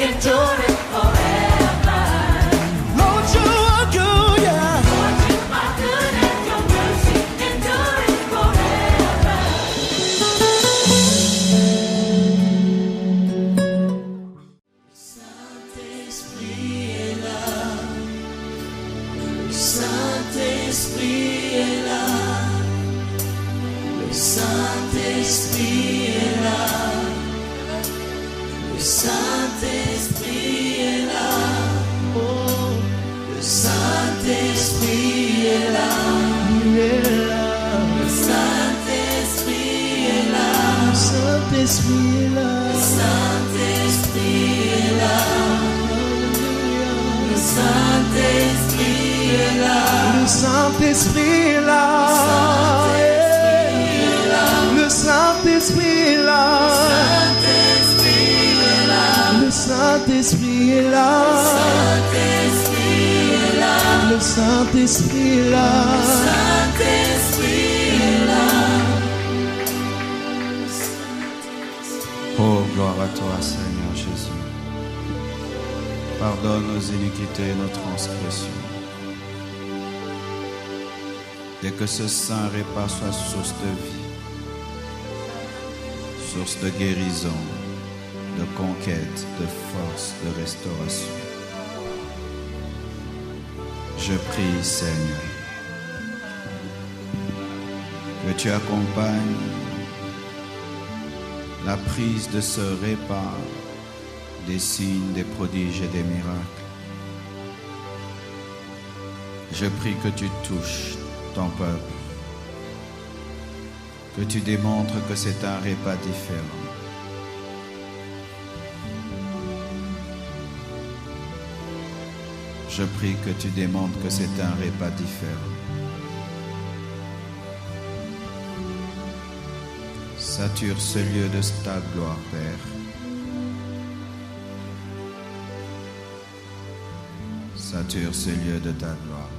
enduring forever. Lord, you are good, yeah. Lord, you are good and your mercy enduring forever. Saint-Esprit est là. Le Saint-Esprit est là. Le Saint-Esprit est là. Le Saint-Esprit est là. Oh, le Saint-Esprit est là. Il est là. Le Saint-Esprit est là. Le Saint-Esprit est là. Le Saint-Esprit est là. Le Saint-Esprit est là. Le Saint-Esprit est là. Le Saint-Esprit est là. Le Saint-Esprit est là. Le Saint-Esprit est là. Oh, gloire à toi, Seigneur Jésus. Pardonne nos iniquités et nos transgressions. Et que ce saint repas soit source de vie, source de guérison, de conquête, de force, de restauration. Je prie, Seigneur, que tu accompagnes la prise de ce repas des signes, des prodiges et des miracles. Je prie que tu touches ton peuple, que tu démontres que c'est un repas différent. Je prie que tu démontres que c'est un repas différent. Sature ce lieu de ta gloire, Père. Sature ce lieu de ta gloire.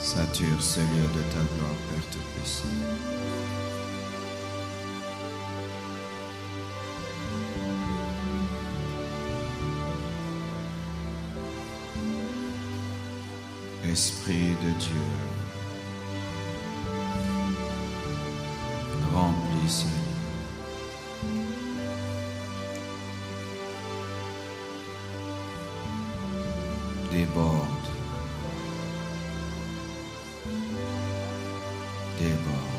Sature ce lieu de ta gloire, Père Tout-Puissant. Esprit de Dieu, remplis ce lieu. Déborde, déborde.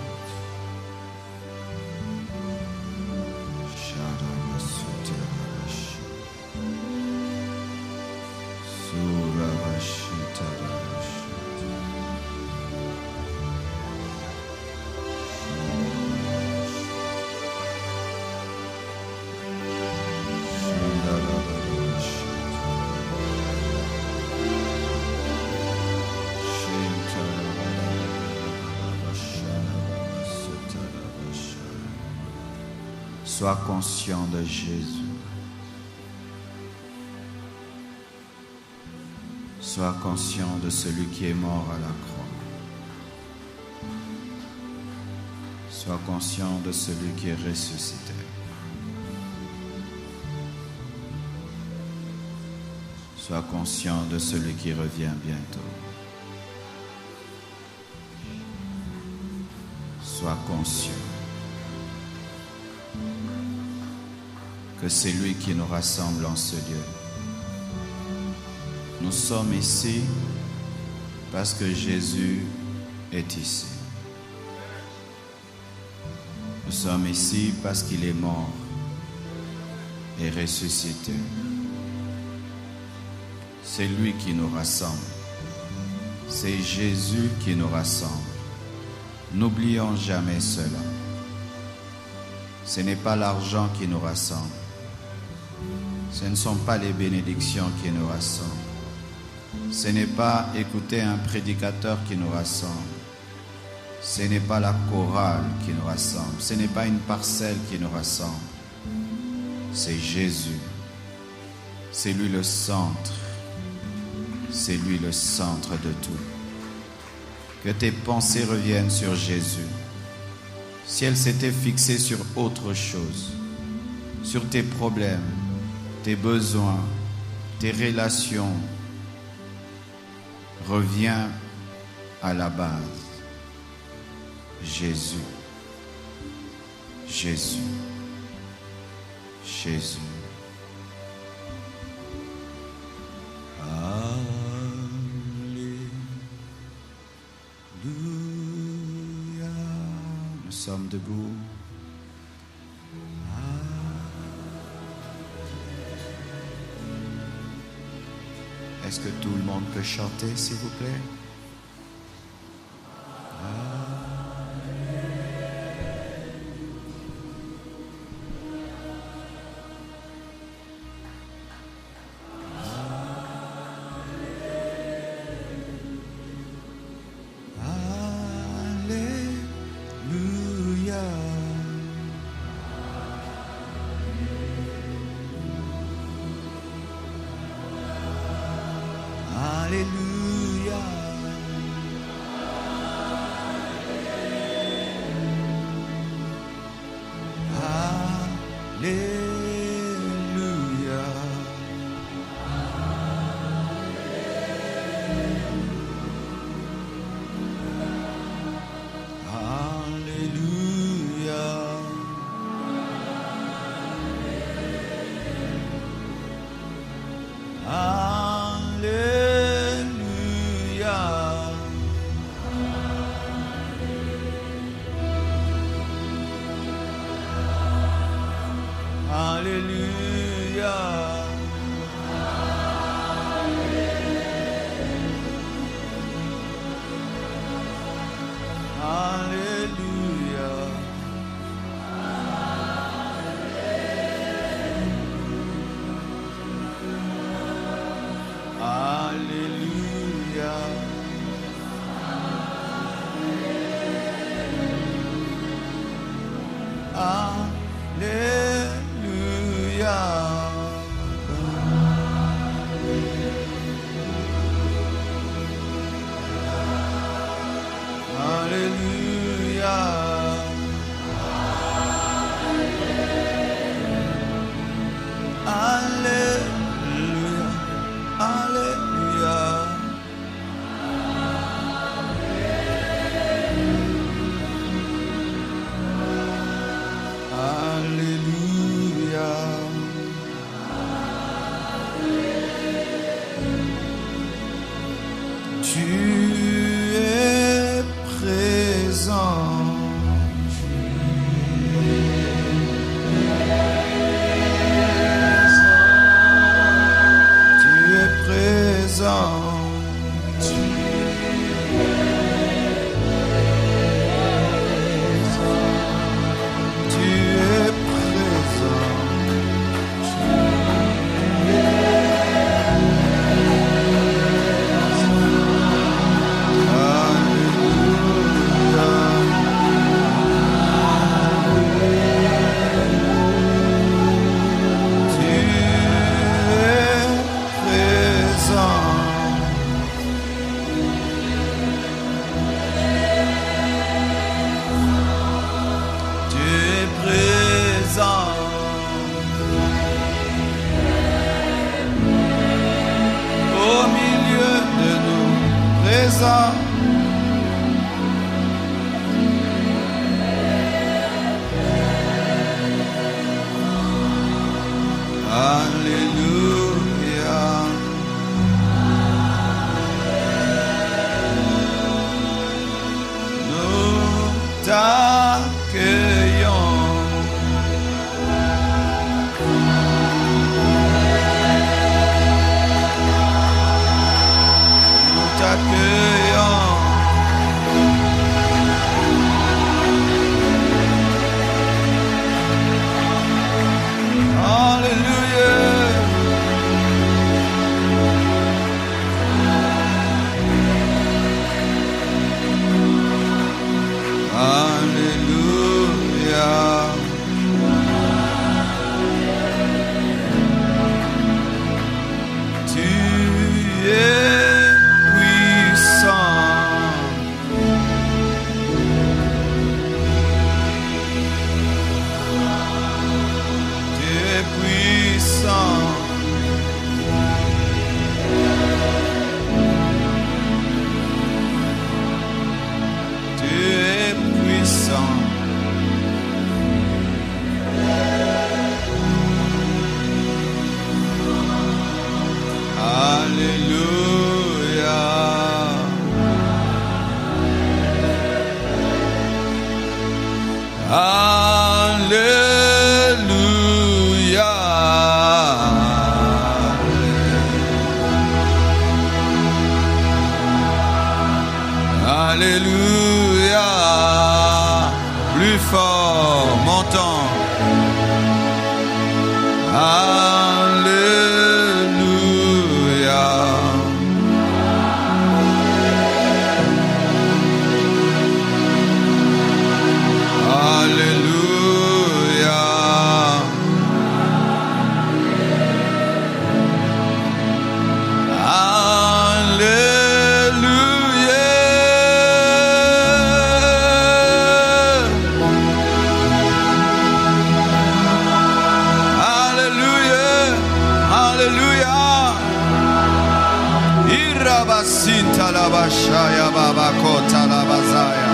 Sois conscient de Jésus. Sois conscient de celui qui est mort à la croix. Sois conscient de celui qui est ressuscité. Sois conscient de celui qui revient bientôt. Sois conscient que c'est lui qui nous rassemble en ce lieu. Nous sommes ici parce que Jésus est ici. Nous sommes ici parce qu'il est mort et ressuscité. C'est lui qui nous rassemble. C'est Jésus qui nous rassemble. N'oublions jamais cela. Ce n'est pas l'argent qui nous rassemble. Ce ne sont pas les bénédictions qui nous rassemblent. Ce n'est pas écouter un prédicateur qui nous rassemble. Ce n'est pas la chorale qui nous rassemble. Ce n'est pas une parcelle qui nous rassemble. C'est Jésus. C'est lui le centre. C'est lui le centre de tout. Que tes pensées reviennent sur Jésus. Si elles s'étaient fixées sur autre chose, sur tes problèmes, tes besoins, tes relations, reviens à la base. Jésus, Jésus, Jésus. Alléluia. Nous sommes debout. Est-ce que tout le monde peut chanter, s'il vous plaît? Alléluia. Alléluia. Alléluia. Alléluia. Alléluia. Alléluia. Alléluia. Alléluia. Alléluia. Alléluia. Alléluia. Alléluia. Alléluia. Tu es présent. Tu es présent. Tu es présent. Alléluia. Alléluia. Plus fort, montons. Alléluia. Alléluia. Sinta la bashaya baba kota la bazaya.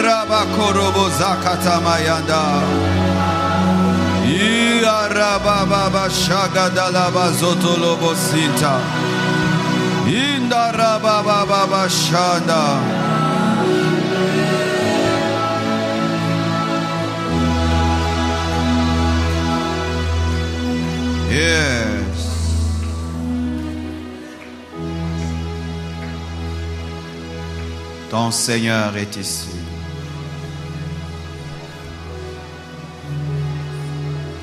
Rabakorobo zakata mayanda. Rababa shagada la bazoto lobo sinta. Inda rababa shanda. Yes. Ton Seigneur est ici.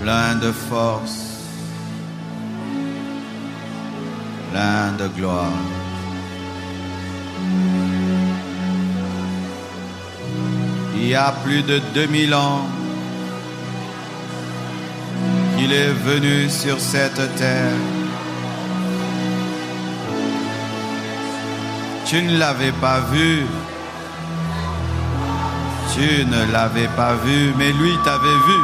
Plein de force, plein de gloire. Il y a plus de 2000 ans qu'il est venu sur cette terre. Tu ne l'avais pas vu. Tu ne l'avais pas vu, mais lui t'avait vu.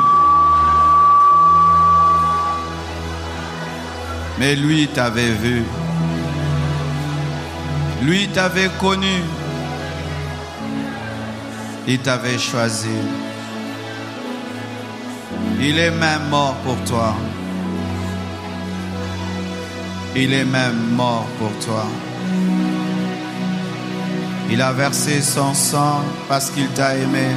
Mais lui t'avait vu. Lui t'avait connu. Il t'avait choisi. Il est même mort pour toi. Il est même mort pour toi. Il a versé son sang parce qu'il t'a aimé.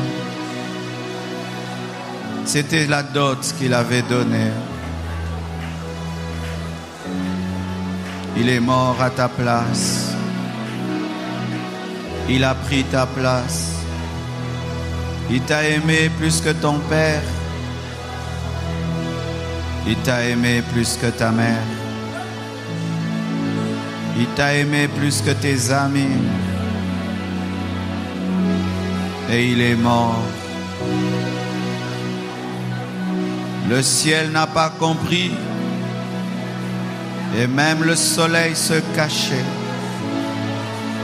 C'était la dot qu'il avait donnée. Il est mort à ta place. Il a pris ta place. Il t'a aimé plus que ton père. Il t'a aimé plus que ta mère. Il t'a aimé plus que tes amis. Et il est mort. Le ciel n'a pas compris. Et même le soleil se cachait.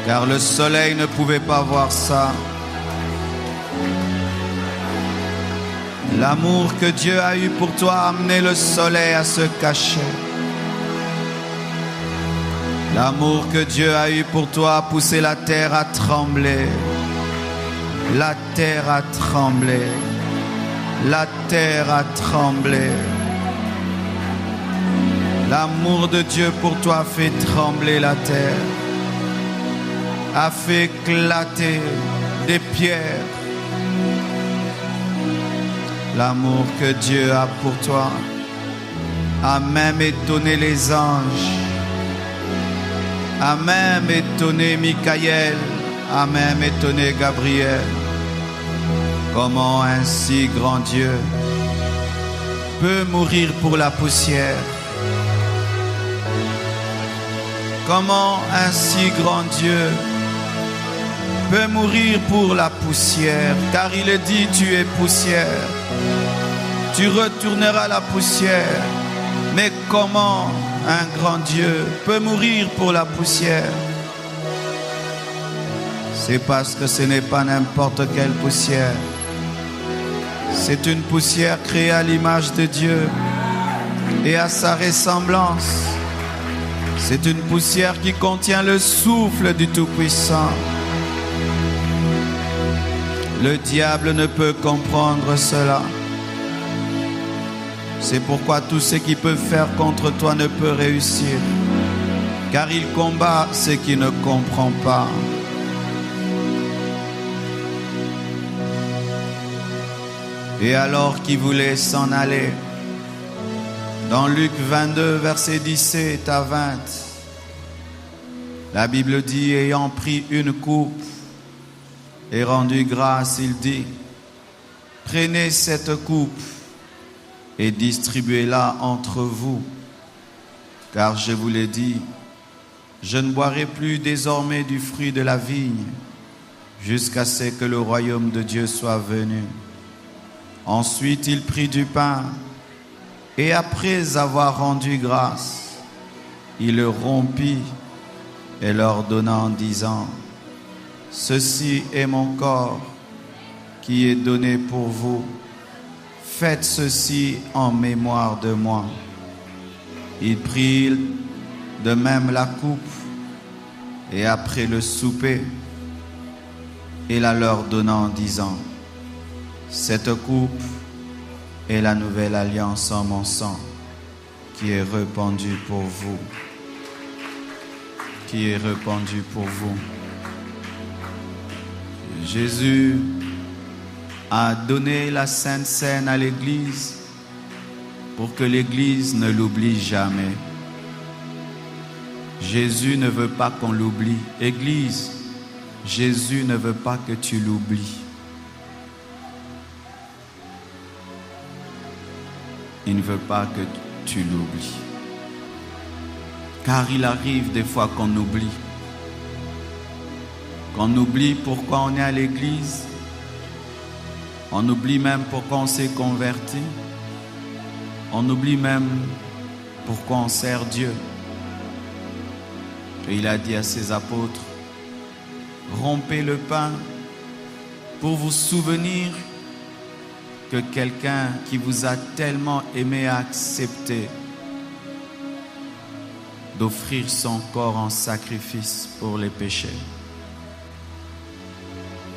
Car le soleil ne pouvait pas voir ça. L'amour que Dieu a eu pour toi a amené le soleil à se cacher. L'amour que Dieu a eu pour toi a poussé la terre à trembler. La terre a tremblé. La terre a tremblé. L'amour de Dieu pour toi a fait trembler la terre. A fait éclater des pierres. L'amour que Dieu a pour toi a même étonné les anges, a même étonné Michaël, a même étonné Gabriel. Comment un si grand Dieu peut mourir pour la poussière? Comment un si grand Dieu peut mourir pour la poussière? Car il est dit, tu es poussière. Tu retourneras à la poussière. Mais comment un grand Dieu peut mourir pour la poussière? C'est parce que ce n'est pas n'importe quelle poussière. C'est une poussière créée à l'image de Dieu et à sa ressemblance. C'est une poussière qui contient le souffle du Tout-Puissant. Le diable ne peut comprendre cela. C'est pourquoi tout ce qu'il peut faire contre toi ne peut réussir. Car il combat ce qu'il ne comprend pas. Et alors qu'il voulait s'en aller, dans Luc 22, versets 17 à 20, La Bible dit, ayant pris une coupe et rendu grâce, il dit, prenez cette coupe et distribuez-la entre vous, car je vous l'ai dit, je ne boirai plus désormais du fruit de la vigne jusqu'à ce que le royaume de Dieu soit venu. Ensuite, il prit du pain et après avoir rendu grâce, il le rompit et leur donna en disant, ceci est mon corps qui est donné pour vous. Faites ceci en mémoire de moi. Il prit de même la coupe et après le souper, il la leur donna en disant, cette coupe est la nouvelle alliance en mon sang qui est répandue pour vous. Qui est répandue pour vous. Jésus a donné la Sainte Seine à l'Église pour que l'Église ne l'oublie jamais. Jésus ne veut pas qu'on l'oublie. Église, Jésus ne veut pas que tu l'oublies. Il ne veut pas que tu l'oublies. Car il arrive des fois qu'on oublie. Qu'on oublie pourquoi on est à l'église. On oublie même pourquoi on s'est converti. On oublie même pourquoi on sert Dieu. Et il a dit à ses apôtres, rompez le pain pour vous souvenir que quelqu'un qui vous a tellement aimé a accepté d'offrir son corps en sacrifice pour les péchés.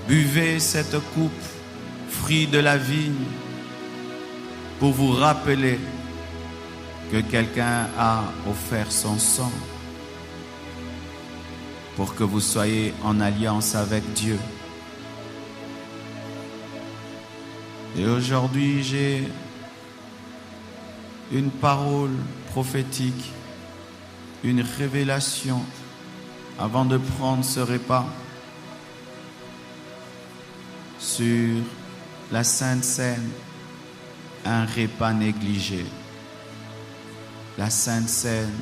Buvez cette coupe, fruit de la vigne, pour vous rappeler que quelqu'un a offert son sang pour que vous soyez en alliance avec Dieu. Et aujourd'hui, j'ai une parole prophétique, une révélation avant de prendre ce repas sur la Sainte Seine, un repas négligé. La Sainte Seine,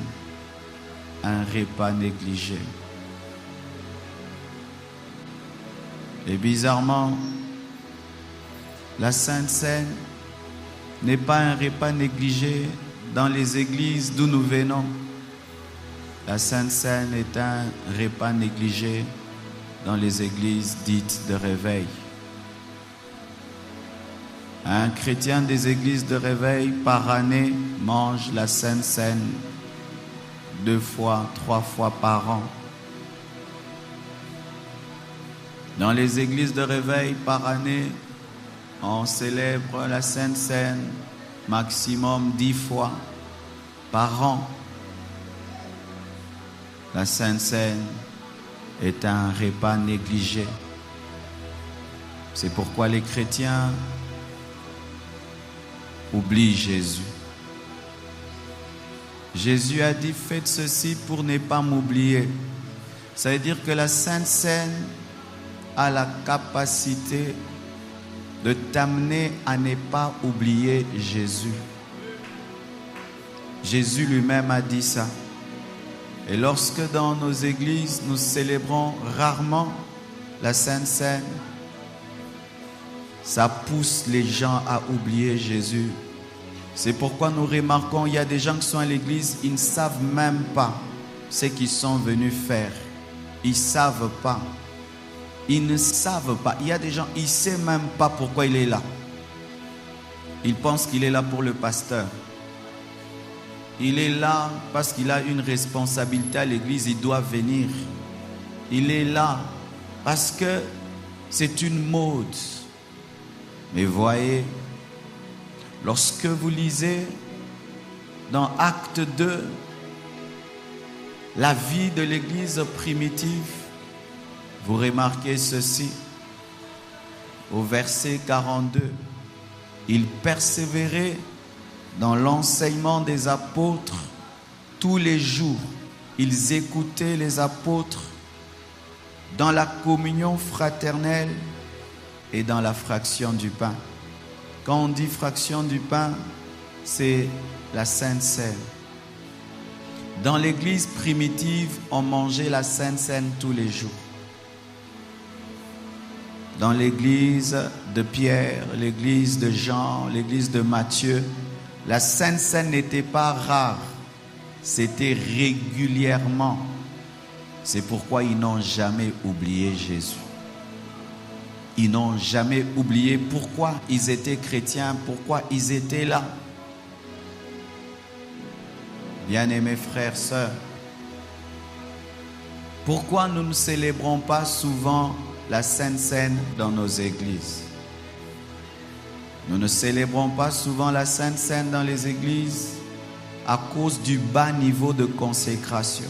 un repas négligé. Et bizarrement, la Sainte Seine n'est pas un repas négligé dans les églises d'où nous venons. La Sainte Seine est un repas négligé dans les églises dites de réveil. Un chrétien des églises de réveil par année mange la Sainte Seine 2 fois, 3 fois par an. Dans les églises de réveil par année, on célèbre la Sainte Seine maximum 10 fois par an. La Sainte Seine est un repas négligé. C'est pourquoi les chrétiens oublient Jésus. Jésus a dit, faites ceci pour ne pas m'oublier. Ça veut dire que la Sainte Seine a la capacité de t'amener à ne pas oublier Jésus. Jésus lui-même a dit ça. Et lorsque dans nos églises, nous célébrons rarement la Sainte Seine, ça pousse les gens à oublier Jésus. C'est pourquoi nous remarquons, il y a des gens qui sont à l'église, ils ne savent même pas ce qu'ils sont venus faire. Ils ne savent pas. Ils ne savent pas. Il y a des gens, ils ne savent même pas pourquoi il est là. Ils pensent qu'il est là pour le pasteur. Il est là parce qu'il a une responsabilité à l'église, il doit venir. Il est là parce que c'est une mode. Mais voyez, lorsque vous lisez dans Acte 2, la vie de l'église primitive, vous remarquez ceci, au verset 42, il persévérait dans l'enseignement des apôtres tous les jours ils écoutaient les apôtres dans la communion fraternelle et dans la fraction du pain. Quand on dit fraction du pain, c'est la Sainte Seine. Dans l'église primitive, on mangeait la Sainte Seine tous les jours. Dans l'église de Pierre, l'église de Jean, l'église de Matthieu, la Sainte Seine n'était pas rare, c'était régulièrement. C'est pourquoi ils n'ont jamais oublié Jésus. Ils n'ont jamais oublié pourquoi ils étaient chrétiens, pourquoi ils étaient là. Bien-aimés frères, sœurs, pourquoi nous ne célébrons pas souvent la Sainte Seine dans nos églises? Nous ne célébrons pas souvent la Sainte Seine dans les églises à cause du bas niveau de consécration.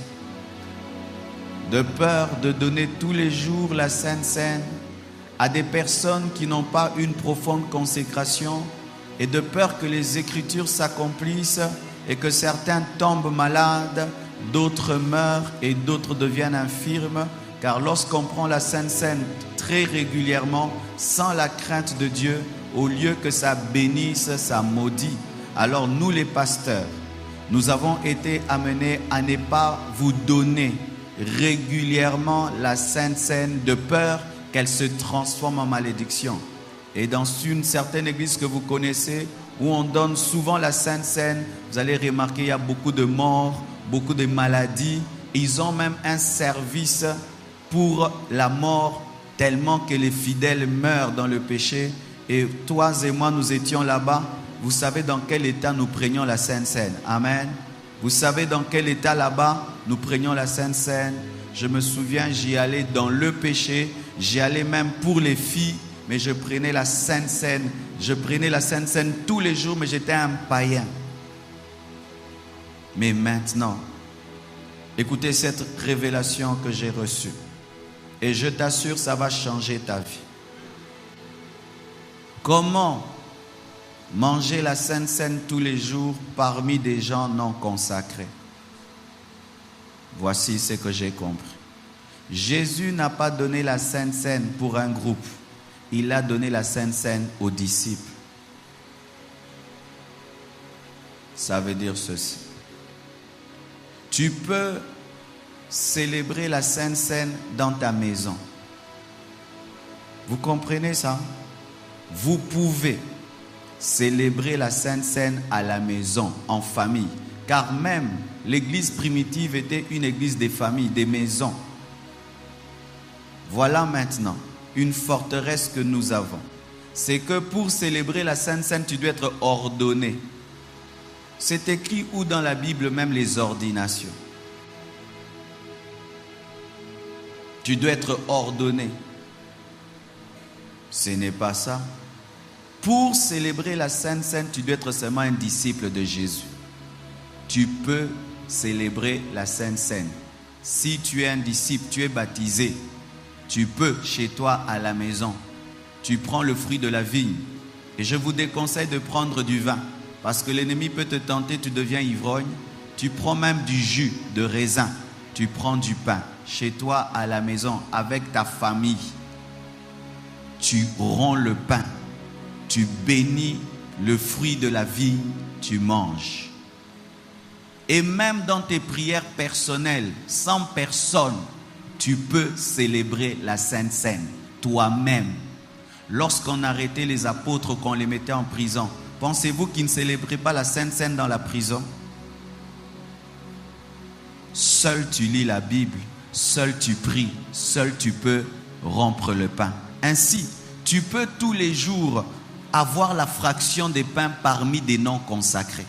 De peur de donner tous les jours la Sainte Seine à des personnes qui n'ont pas une profonde consécration et de peur que les Écritures s'accomplissent et que certains tombent malades, d'autres meurent et d'autres deviennent infirmes. Car lorsqu'on prend la Sainte Seine très régulièrement, sans la crainte de Dieu, au lieu que ça bénisse, ça maudit. Alors nous les pasteurs, nous avons été amenés à ne pas vous donner régulièrement la Sainte Seine de peur qu'elle se transforme en malédiction. Et dans une certaine église que vous connaissez, où on donne souvent la Sainte Seine, vous allez remarquer qu'il y a beaucoup de morts, beaucoup de maladies. Ils ont même un service pour la mort, tellement que les fidèles meurent dans le péché. Et toi et moi, nous étions là-bas. Vous savez dans quel état nous prenions la Sainte Seine. Amen. Vous savez dans quel état là-bas nous prenions la Sainte Seine. Je me souviens, j'y allais dans le péché. J'y allais même pour les filles. Mais je prenais la Sainte Seine. Je prenais la Sainte Seine tous les jours, mais j'étais un païen. Mais maintenant, écoutez cette révélation que j'ai reçue. Et je t'assure, ça va changer ta vie. Comment manger la Sainte Seine tous les jours parmi des gens non consacrés? Voici ce que j'ai compris. Jésus n'a pas donné la Sainte Seine pour un groupe. Il a donné la Sainte Seine aux disciples. Ça veut dire ceci. Tu peux célébrer la Sainte Seine dans ta maison. Vous comprenez ça? Vous pouvez célébrer la Sainte Seine à la maison, en famille. Car même l'église primitive était une église des familles, des maisons. Voilà maintenant une forteresse que nous avons. C'est que pour célébrer la Sainte Seine, tu dois être ordonné. C'est écrit où dans la Bible, même les ordinations. Tu dois être ordonné. Ce n'est pas ça. Pour célébrer la Sainte Seine, tu dois être seulement un disciple de Jésus. Tu peux célébrer la Sainte Seine. Si tu es un disciple, tu es baptisé, tu peux chez toi à la maison. Tu prends le fruit de la vigne. Et je vous déconseille de prendre du vin. Parce que l'ennemi peut te tenter, tu deviens ivrogne. Tu prends même du jus de raisin. Tu prends du pain chez toi à la maison avec ta famille. Tu romps le pain. Tu bénis le fruit de la vigne. Tu manges. Et même dans tes prières personnelles, sans personne, tu peux célébrer la Sainte Seine, toi-même. Lorsqu'on arrêtait les apôtres, qu'on les mettait en prison, pensez-vous qu'ils ne célébraient pas la Sainte Seine dans la prison? Seul tu lis la Bible, seul tu pries, seul tu peux rompre le pain. Ainsi, tu peux tous les jours avoir la fraction des pains parmi des non consacrés.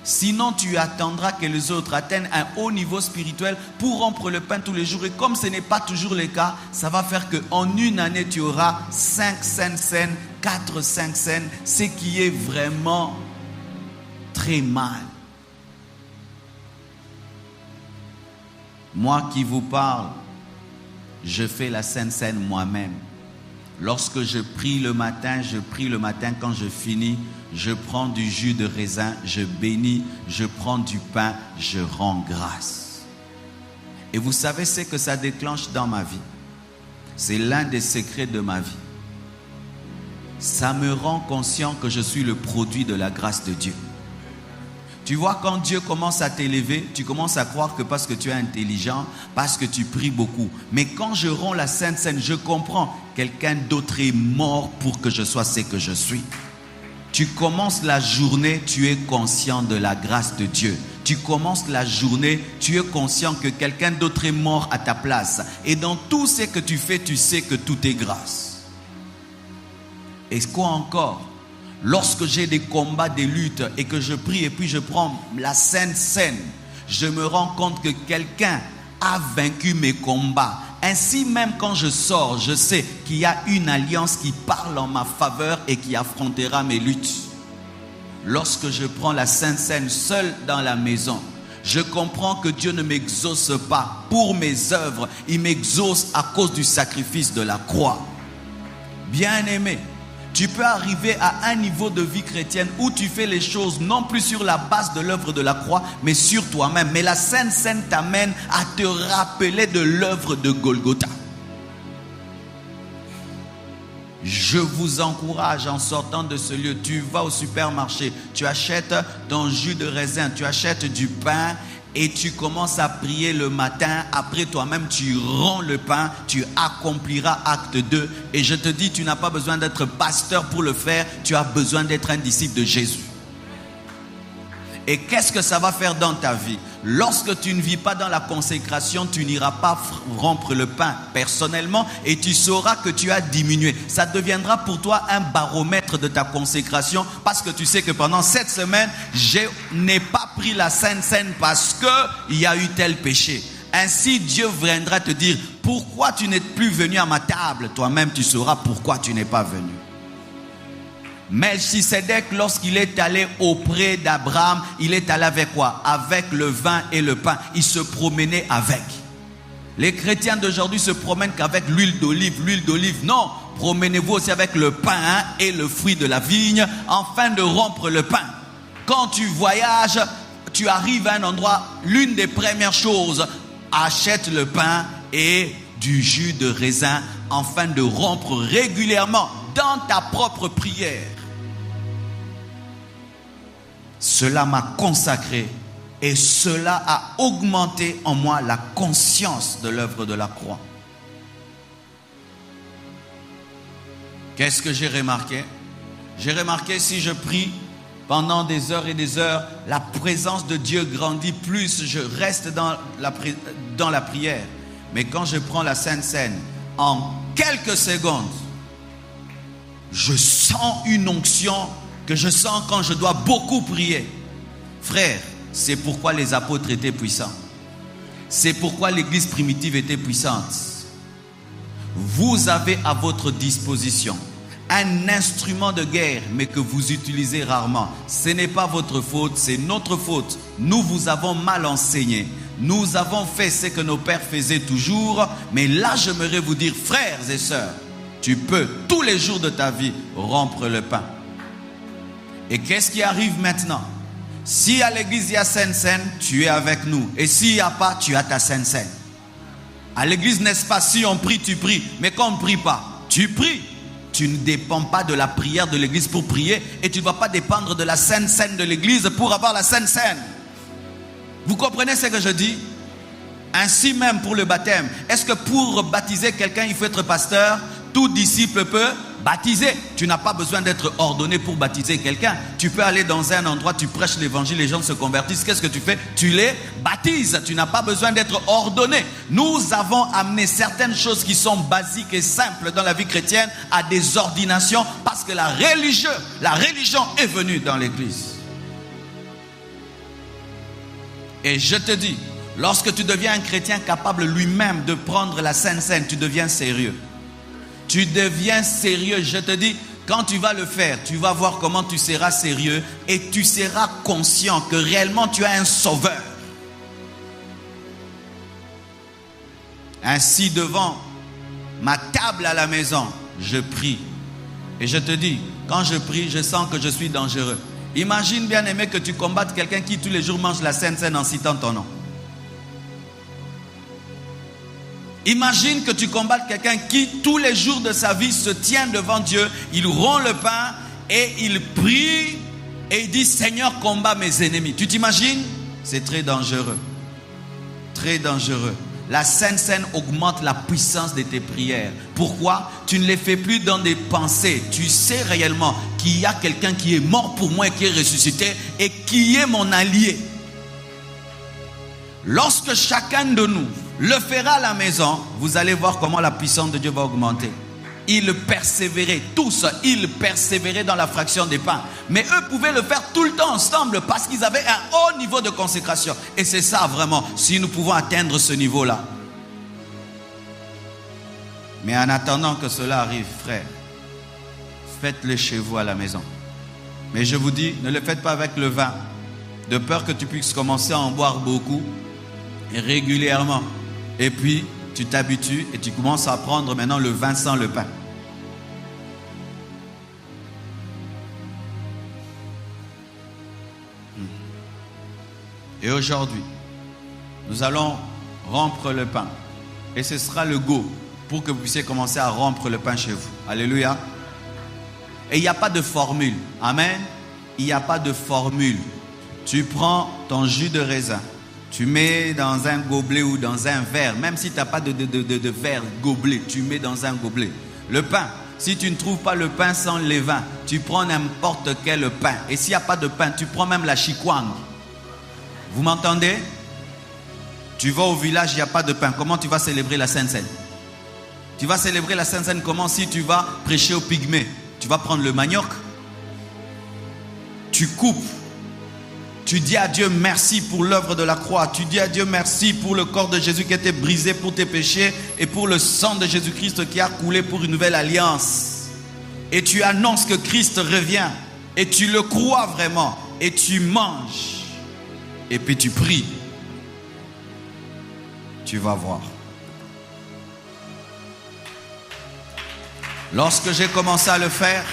Sinon, tu attendras que les autres atteignent un haut niveau spirituel pour rompre le pain tous les jours. Et comme ce n'est pas toujours le cas, ça va faire qu'en une année, tu auras 5 Saintes Seines, 4 Saintes Seines, ce qui est vraiment très mal. Moi qui vous parle, je fais la Sainte Seine moi-même. Lorsque je prie le matin, quand je finis, je prends du jus de raisin, je bénis, je prends du pain, je rends grâce. Et vous savez ce que ça déclenche dans ma vie? C'est l'un des secrets de ma vie. Ça me rend conscient que je suis le produit de la grâce de Dieu. Tu vois, quand Dieu commence à t'élever, tu commences à croire que parce que tu es intelligent, parce que tu pries beaucoup. Mais quand je rends la Sainte Seine, je comprends, quelqu'un d'autre est mort pour que je sois ce que je suis. Tu commences la journée, tu es conscient de la grâce de Dieu. Tu commences la journée, tu es conscient que quelqu'un d'autre est mort à ta place. Et dans tout ce que tu fais, tu sais que tout est grâce. Et quoi encore? Lorsque j'ai des combats, des luttes et que je prie et puis je prends la Sainte Seine, je me rends compte que quelqu'un a vaincu mes combats. Ainsi même quand je sors, je sais qu'il y a une alliance qui parle en ma faveur et qui affrontera mes luttes. Lorsque je prends la Sainte Seine seul dans la maison, je comprends que Dieu ne m'exauce pas pour mes œuvres, il m'exauce à cause du sacrifice de la croix. Bien-aimé, tu peux arriver à un niveau de vie chrétienne où tu fais les choses non plus sur la base de l'œuvre de la croix, mais sur toi-même. Mais la Sainte Seine t'amène à te rappeler de l'œuvre de Golgotha. Je vous encourage en sortant de ce lieu, tu vas au supermarché, tu achètes ton jus de raisin, tu achètes du pain et tu commences à prier le matin. Après toi-même, tu rends le pain, tu accompliras acte 2. Et je te dis, tu n'as pas besoin d'être pasteur pour le faire, tu as besoin d'être un disciple de Jésus. Et qu'est-ce que ça va faire dans ta vie? Lorsque tu ne vis pas dans la consécration, tu n'iras pas rompre le pain personnellement et tu sauras que tu as diminué. Ça deviendra pour toi un baromètre de ta consécration parce que tu sais que pendant cette semaine, je n'ai pas pris la Sainte Seine parce qu'il y a eu tel péché. Ainsi, Dieu viendra te dire, pourquoi tu n'es plus venu à ma table? Toi-même, tu sauras pourquoi tu n'es pas venu. Melchisedec, lorsqu'il est allé auprès d'Abraham, il est allé avec quoi? Avec le vin et le pain. Il se promenait avec. Les chrétiens d'aujourd'hui se promènent qu'avec l'huile d'olive. L'huile d'olive, non. Promenez-vous aussi avec le pain et le fruit de la vigne, afin de rompre le pain. Quand tu voyages, tu arrives à un endroit, l'une des premières choses, achète le pain et du jus de raisin, afin de rompre régulièrement dans ta propre prière. Cela m'a consacré et cela a augmenté en moi la conscience de l'œuvre de la croix. Qu'est-ce que j'ai remarqué? J'ai remarqué, si je prie pendant des heures et des heures, la présence de Dieu grandit plus, je reste dans la prière. Mais quand je prends la Sainte Seine, en quelques secondes, je sens une onction que je sens quand je dois beaucoup prier. Frère, c'est pourquoi les apôtres étaient puissants. C'est pourquoi l'église primitive était puissante. Vous avez à votre disposition un instrument de guerre, mais que vous utilisez rarement. Ce n'est pas votre faute, c'est notre faute. Nous vous avons mal enseigné. Nous avons fait ce que nos pères faisaient toujours. Mais là, j'aimerais vous dire, frères et sœurs, tu peux tous les jours de ta vie rompre le pain. Et qu'est-ce qui arrive maintenant? Si à l'église il y a Sainte Seine, tu es avec nous. Et s'il n'y a pas, tu as ta Sainte Seine. À l'église, n'est-ce pas, si on prie, tu pries. Mais quand on ne prie pas, tu pries. Tu ne dépends pas de la prière de l'église pour prier. Et tu ne vas pas dépendre de la Sainte Seine de l'église pour avoir la Sainte Seine. Vous comprenez ce que je dis? Ainsi même pour le baptême. Est-ce que pour baptiser quelqu'un, il faut être pasteur? Tout disciple peut baptiser. Tu n'as pas besoin d'être ordonné pour baptiser quelqu'un. Tu peux aller dans un endroit, tu prêches l'évangile, les gens se convertissent. Qu'est-ce que tu fais? Tu les baptises. Tu n'as pas besoin d'être ordonné. Nous avons amené certaines choses qui sont basiques et simples dans la vie chrétienne à des ordinations parce que la religion est venue dans l'église. Et je te dis, lorsque tu deviens un chrétien capable lui-même de prendre la Sainte Seine, tu deviens sérieux. Tu deviens sérieux, je te dis, quand tu vas le faire, tu vas voir comment tu seras sérieux et tu seras conscient que réellement tu as un sauveur. Ainsi devant ma table à la maison, je prie. Et je te dis, quand je prie, je sens que je suis dangereux. Imagine, bien-aimé, que tu combattes quelqu'un qui tous les jours mange la Sainte Seine en citant ton nom. Imagine que tu combattes quelqu'un qui tous les jours de sa vie se tient devant Dieu, il rompt le pain et il prie et il dit, Seigneur, combat mes ennemis. Tu t'imagines? C'est très dangereux. Très dangereux. La Sainte Seine augmente la puissance de tes prières. Pourquoi? Tu ne les fais plus dans des pensées. Tu sais réellement qu'il y a quelqu'un qui est mort pour moi et qui est ressuscité et qui est mon allié. Lorsque chacun de nous le fera à la maison, vous allez voir comment la puissance de Dieu va augmenter. Ils persévéraient, tous, ils persévéraient dans la fraction des pains. Mais eux pouvaient le faire tout le temps ensemble parce qu'ils avaient un haut niveau de consécration. Et c'est ça vraiment, si nous pouvons atteindre ce niveau-là. Mais en attendant que cela arrive, frère, faites-le chez vous à la maison. Mais je vous dis, ne le faites pas avec le vin, de peur que tu puisses commencer à en boire beaucoup et régulièrement. Et puis, tu t'habitues et tu commences à prendre maintenant le vin sans le pain. Et aujourd'hui, nous allons rompre le pain. Et ce sera le go pour que vous puissiez commencer à rompre le pain chez vous. Alléluia. Et il n'y a pas de formule. Amen. Il n'y a pas de formule. Tu prends ton jus de raisin. Tu mets dans un gobelet ou dans un verre. Même si tu n'as pas de verre gobelet, tu mets dans un gobelet. Le pain. Si tu ne trouves pas le pain sans levain, tu prends n'importe quel pain. Et s'il n'y a pas de pain, tu prends même la chikwang. Vous m'entendez? Tu vas au village, il n'y a pas de pain. Comment tu vas célébrer la Sainte Seine? Tu vas célébrer la Sainte Seine comment? Si tu vas prêcher aux pygmées, tu vas prendre le manioc. Tu coupes. Tu dis à Dieu merci pour l'œuvre de la croix. Tu dis à Dieu merci pour le corps de Jésus qui a été brisé pour tes péchés et pour le sang de Jésus-Christ qui a coulé pour une nouvelle alliance. Et tu annonces que Christ revient. Et tu le crois vraiment. Et tu manges. Et puis tu pries. Tu vas voir. Lorsque j'ai commencé à le faire,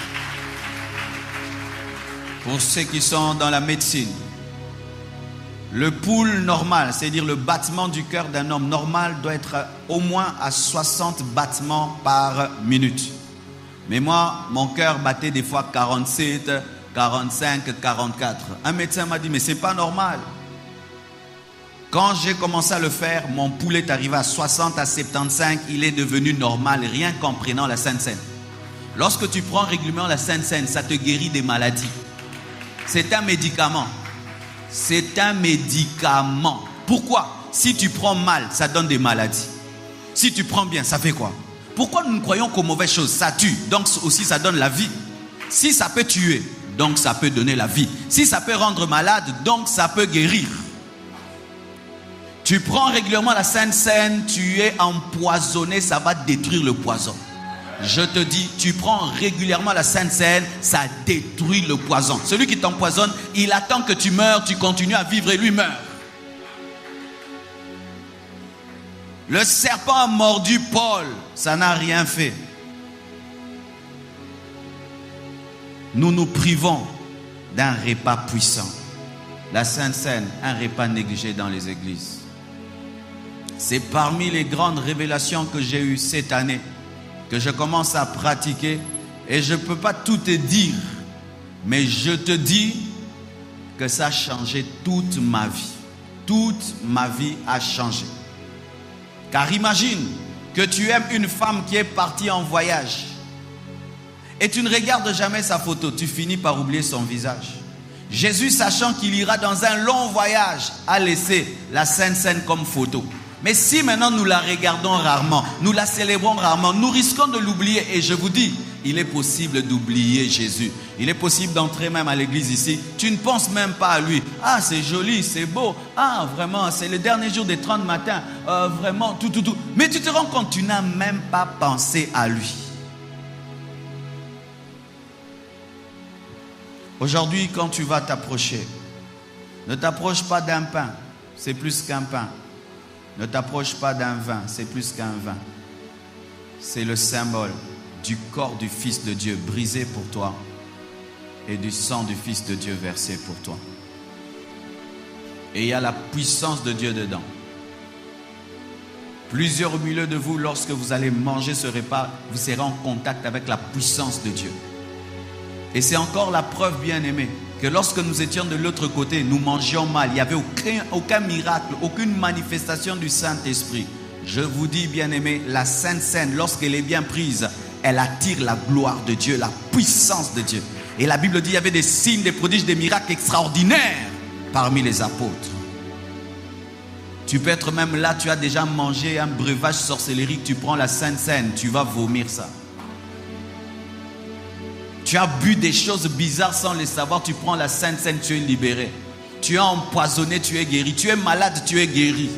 pour ceux qui sont dans la médecine, le pouls normal, c'est-à-dire le battement du cœur d'un homme normal doit être au moins à 60 battements par minute. Mais moi, mon cœur battait des fois 47, 45, 44. Un médecin m'a dit, mais c'est pas normal. Quand j'ai commencé à le faire, mon pouls est arrivé à 60 à 75. Il est devenu normal, rien qu'en prenant la Sainte Seine. Lorsque tu prends régulièrement la Sainte Seine, ça te guérit des maladies. C'est un médicament. C'est un médicament. Pourquoi? Si tu prends mal, ça donne des maladies. Si tu prends bien, ça fait quoi? Pourquoi nous croyons qu'aux mauvaises choses, ça tue? Donc aussi, ça donne la vie. Si ça peut tuer, donc ça peut donner la vie. Si ça peut rendre malade, donc ça peut guérir. Tu prends régulièrement la Sainte Seine, tu es empoisonné, ça va détruire le poison. Je te dis, tu prends régulièrement la Sainte Seine, ça détruit le poison. Celui qui t'empoisonne, il attend que tu meurs, tu continues à vivre et lui meurt. Le serpent a mordu Paul, ça n'a rien fait. Nous nous privons d'un repas puissant. La Sainte Seine, un repas négligé dans les églises. C'est parmi les grandes révélations que j'ai eues cette année, que je commence à pratiquer, et je ne peux pas tout te dire, mais je te dis que ça a changé toute ma vie. Toute ma vie a changé. Car imagine que tu aimes une femme qui est partie en voyage et tu ne regardes jamais sa photo, tu finis par oublier son visage. Jésus, sachant qu'il ira dans un long voyage, a laissé la Sainte Seine comme photo. Mais si maintenant nous la regardons rarement, nous la célébrons rarement, nous risquons de l'oublier. Et je vous dis, il est possible d'oublier Jésus. Il est possible d'entrer même à l'église ici. Tu ne penses même pas à lui. Ah, c'est joli, c'est beau. Ah, vraiment, c'est le dernier jour des 30 matins. Vraiment, tout. Mais tu te rends compte, tu n'as même pas pensé à lui. Aujourd'hui, quand tu vas t'approcher, ne t'approche pas d'un pain, c'est plus qu'un pain. Ne t'approche pas d'un vin, c'est plus qu'un vin. C'est le symbole du corps du Fils de Dieu brisé pour toi et du sang du Fils de Dieu versé pour toi. Et il y a la puissance de Dieu dedans. Plusieurs au milieu de vous, lorsque vous allez manger ce repas, vous serez en contact avec la puissance de Dieu. Et c'est encore la preuve, bien-aimée, que lorsque nous étions de l'autre côté, nous mangions mal. Il n'y avait aucun miracle, aucune manifestation du Saint-Esprit. Je vous dis, bien-aimés, la Sainte Seine, lorsqu'elle est bien prise, elle attire la gloire de Dieu, la puissance de Dieu. Et la Bible dit qu'il y avait des signes, des prodiges, des miracles extraordinaires parmi les apôtres. Tu peux être même là, tu as déjà mangé un breuvage sorcellérique, tu prends la Sainte Seine, tu vas vomir ça. Tu as bu des choses bizarres sans les savoir, tu prends la Sainte Seine, tu es libéré. Tu es empoisonné, tu es guéri. Tu es malade, tu es guéri.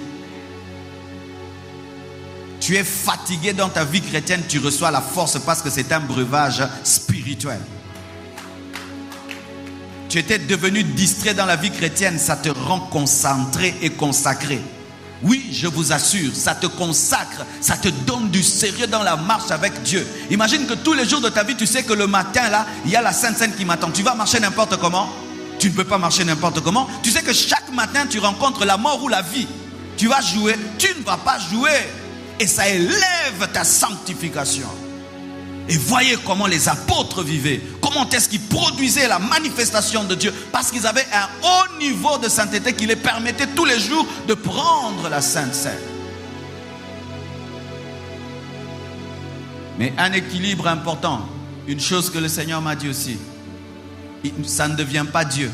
Tu es fatigué dans ta vie chrétienne, tu reçois la force parce que c'est un breuvage spirituel. Tu étais devenu distrait dans la vie chrétienne, ça te rend concentré et consacré. Oui, je vous assure, ça te consacre, ça te donne du sérieux dans la marche avec Dieu. Imagine que tous les jours de ta vie, tu sais que le matin, là, il y a la Sainte Seine qui m'attend. Tu vas marcher n'importe comment. Tu ne peux pas marcher n'importe comment. Tu sais que chaque matin, tu rencontres la mort ou la vie. Tu vas jouer, tu ne vas pas jouer. Et ça élève ta sanctification. Et voyez comment les apôtres vivaient. Comment est-ce qu'ils produisaient la manifestation de Dieu. Parce qu'ils avaient un haut niveau de sainteté qui les permettait tous les jours de prendre la Sainte Seine. Mais un équilibre important. Une chose que le Seigneur m'a dit aussi. Ça ne devient pas Dieu.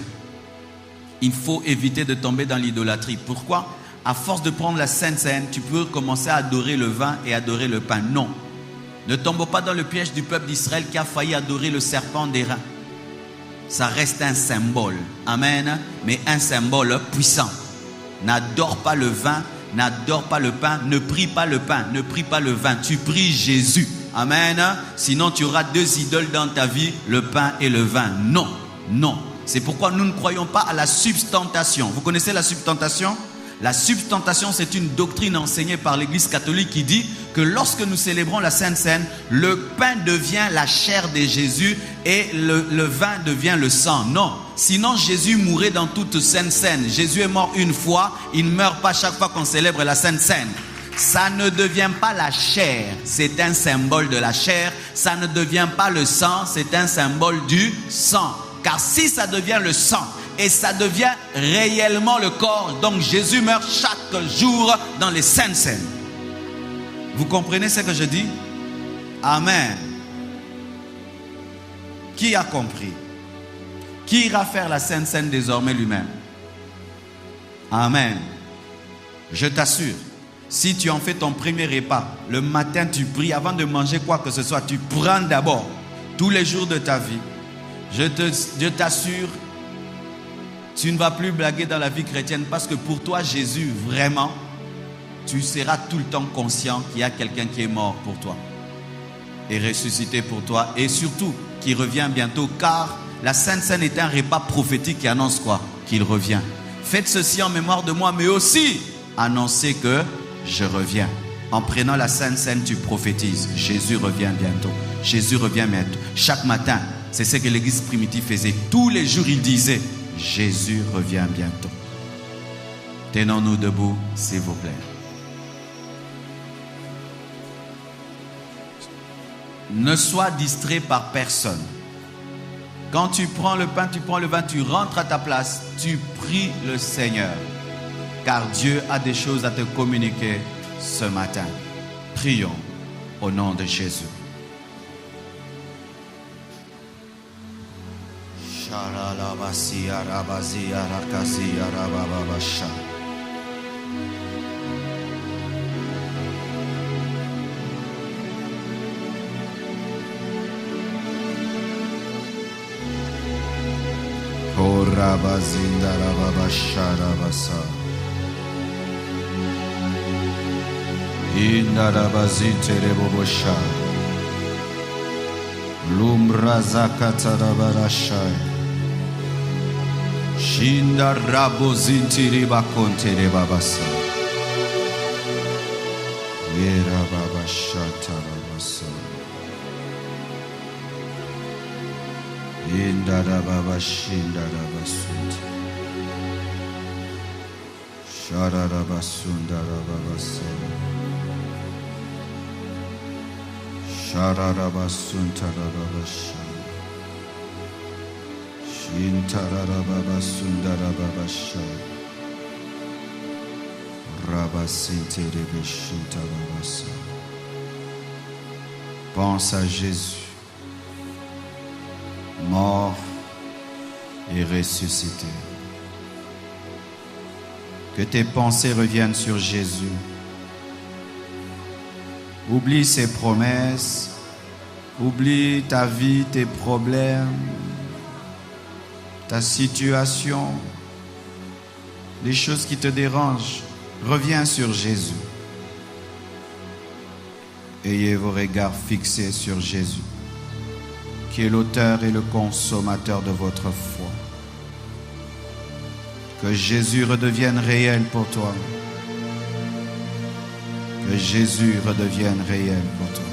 Il faut éviter de tomber dans l'idolâtrie. Pourquoi? À force de prendre la Sainte Seine, tu peux commencer à adorer le vin et adorer le pain. Non. Ne tombe pas dans le piège du peuple d'Israël qui a failli adorer le serpent d'airain. Ça reste un symbole. Amen. Mais un symbole puissant. N'adore pas le vin, n'adore pas le pain, ne prie pas le pain, ne prie pas le vin. Tu pries Jésus. Amen. Sinon tu auras deux idoles dans ta vie, le pain et le vin. Non, non. C'est pourquoi nous ne croyons pas à la substantation. Vous connaissez la substantation? La substantation, c'est une doctrine enseignée par l'Église catholique qui dit que lorsque nous célébrons la Sainte Seine, le pain devient la chair de Jésus et le vin devient le sang. Non, sinon Jésus mourrait dans toute Sainte Seine. Jésus est mort une fois, il ne meurt pas chaque fois qu'on célèbre la Sainte Seine. Ça ne devient pas la chair, c'est un symbole de la chair. Ça ne devient pas le sang, c'est un symbole du sang. Car si ça devient le sang, et ça devient réellement le corps. Donc Jésus meurt chaque jour dans les Saintes Seines. Vous comprenez ce que je dis? Amen. Qui a compris? Qui ira faire la Sainte Seine désormais lui-même? Amen. Je t'assure, si tu en fais ton premier repas, le matin tu pries avant de manger quoi que ce soit, tu prends d'abord tous les jours de ta vie. Je t'assure, tu ne vas plus blaguer dans la vie chrétienne parce que pour toi, Jésus, vraiment, tu seras tout le temps conscient qu'il y a quelqu'un qui est mort pour toi et ressuscité pour toi et surtout qui revient bientôt car la Sainte Seine est un repas prophétique qui annonce quoi? Qu'il revient. Faites ceci en mémoire de moi, mais aussi annoncez que je reviens. En prenant la Sainte Seine, tu prophétises. Jésus revient bientôt. Jésus revient bientôt. Chaque matin, c'est ce que l'Église primitive faisait. Tous les jours, il disait Jésus revient bientôt. Tenons-nous debout, s'il vous plaît. Ne sois distrait par personne. Quand tu prends le pain, tu prends le vin, tu rentres à ta place, tu pries le Seigneur. Car Dieu a des choses à te communiquer ce matin. Prions au nom de Jésus. Shinda rabo zintiri bakontere babasa. Yera babasha tarabasa. Shindarababa Shindarabasuti. Shararabasundarababasa. Shararabasuntarababasha. Shintararababasundarababasha. Rabasinterebeshintarabasa. Pense à Jésus, mort et ressuscité. Que tes pensées reviennent sur Jésus. Oublie ses promesses, oublie ta vie, tes problèmes, ta situation, les choses qui te dérangent. Reviens sur Jésus. Ayez vos regards fixés sur Jésus, qui est l'auteur et le consommateur de votre foi. Que Jésus redevienne réel pour toi. Que Jésus redevienne réel pour toi.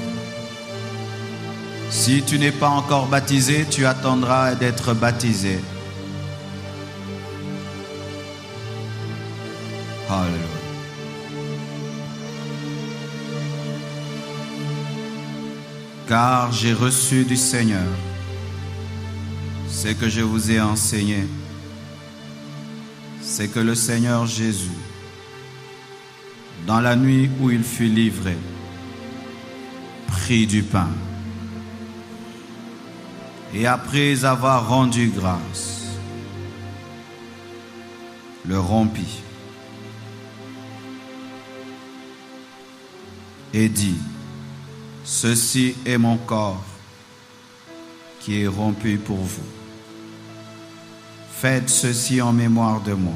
Si tu n'es pas encore baptisé, tu attendras d'être baptisé. Alléluia. Car j'ai reçu du Seigneur ce que je vous ai enseigné. C'est que le Seigneur Jésus, dans la nuit où il fut livré, prit du pain et après avoir rendu grâce, le rompit et dit: ceci est mon corps qui est rompu pour vous. Faites ceci en mémoire de moi.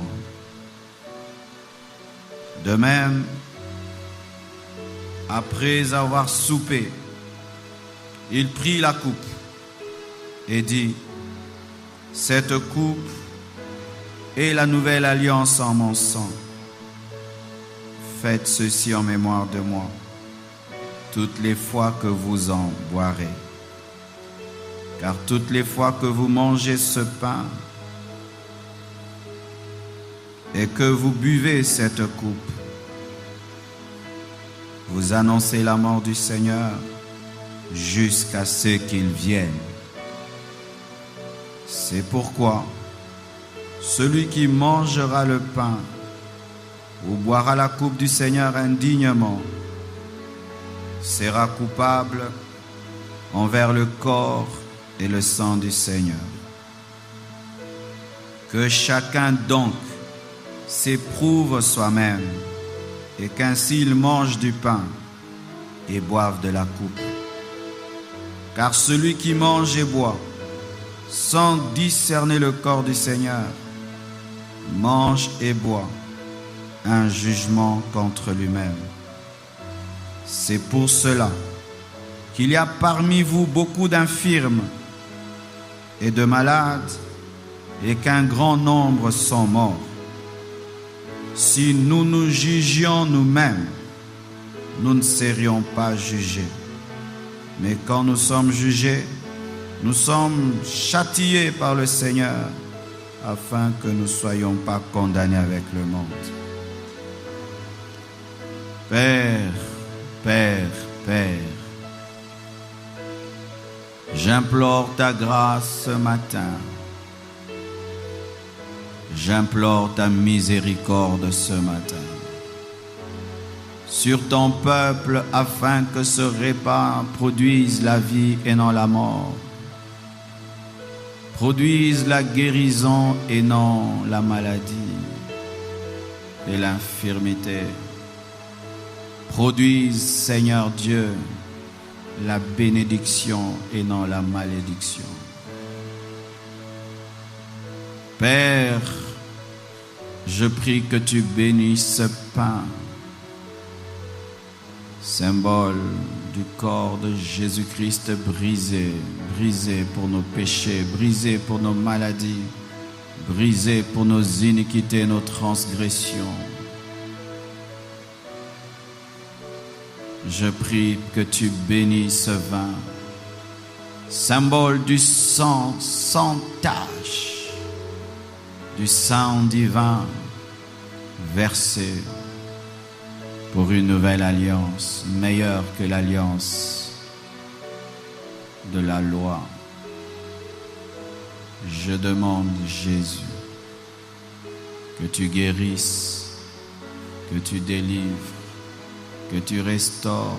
De même, après avoir soupé, il prit la coupe et dit: cette coupe est la nouvelle alliance en mon sang. Faites ceci en mémoire de moi toutes les fois que vous en boirez. Car toutes les fois que vous mangez ce pain et que vous buvez cette coupe, vous annoncez la mort du Seigneur jusqu'à ce qu'il vienne. C'est pourquoi celui qui mangera le pain ou boira la coupe du Seigneur indignement sera coupable envers le corps et le sang du Seigneur. Que chacun donc s'éprouve soi-même, et qu'ainsi il mange du pain et boive de la coupe. Car celui qui mange et boit sans discerner le corps du Seigneur mange et boit un jugement contre lui-même. C'est pour cela qu'il y a parmi vous beaucoup d'infirmes et de malades, et qu'un grand nombre sont morts. Si nous nous jugions nous-mêmes, nous ne serions pas jugés. Mais quand nous sommes jugés, nous sommes châtiés par le Seigneur, afin que nous ne soyons pas condamnés avec le monde. Père, Père, Père, j'implore ta grâce ce matin. J'implore ta miséricorde ce matin sur ton peuple, afin que ce repas produise la vie et non la mort, produise la guérison et non la maladie et l'infirmité. Produise, Seigneur Dieu, la bénédiction et non la malédiction. Père, je prie que tu bénisses ce pain, symbole du corps de Jésus-Christ brisé, brisé pour nos péchés, brisé pour nos maladies, brisé pour nos iniquités, nos transgressions. Je prie que tu bénisses ce vin symbole du sang sans tache, du sang divin versé pour une nouvelle alliance, meilleure que l'alliance de la loi. Je demande, Jésus, que tu guérisses, que tu délivres, que tu restaures,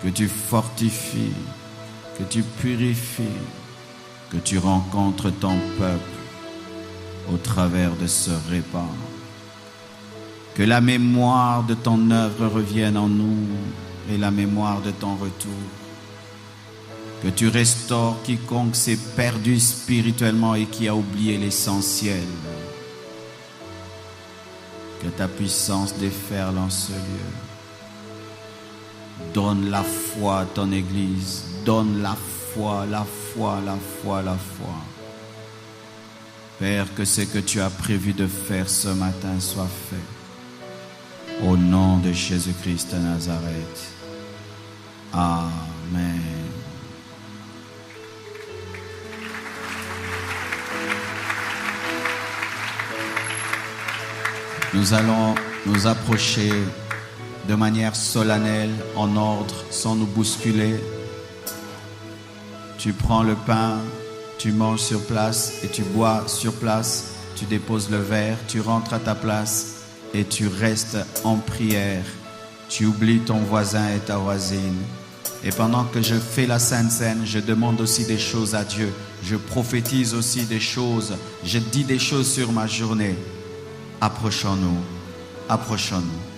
que tu fortifies, que tu purifies, que tu rencontres ton peuple au travers de ce repas. Que la mémoire de ton œuvre revienne en nous et la mémoire de ton retour. Que tu restaures quiconque s'est perdu spirituellement et qui a oublié l'essentiel. Que ta puissance déferle en ce lieu. Donne la foi à ton Église. Donne la foi, la foi, la foi, la foi. Père, que ce que tu as prévu de faire ce matin soit fait. Au nom de Jésus-Christ de Nazareth. Amen. Nous allons nous approcher de manière solennelle, en ordre, sans nous bousculer. Tu prends le pain, tu manges sur place et tu bois sur place. Tu déposes le verre, tu rentres à ta place et tu restes en prière. Tu oublies ton voisin et ta voisine. Et pendant que je fais la Sainte Seine, je demande aussi des choses à Dieu. Je prophétise aussi des choses. Je dis des choses sur ma journée. Approchons-nous, approchons-nous.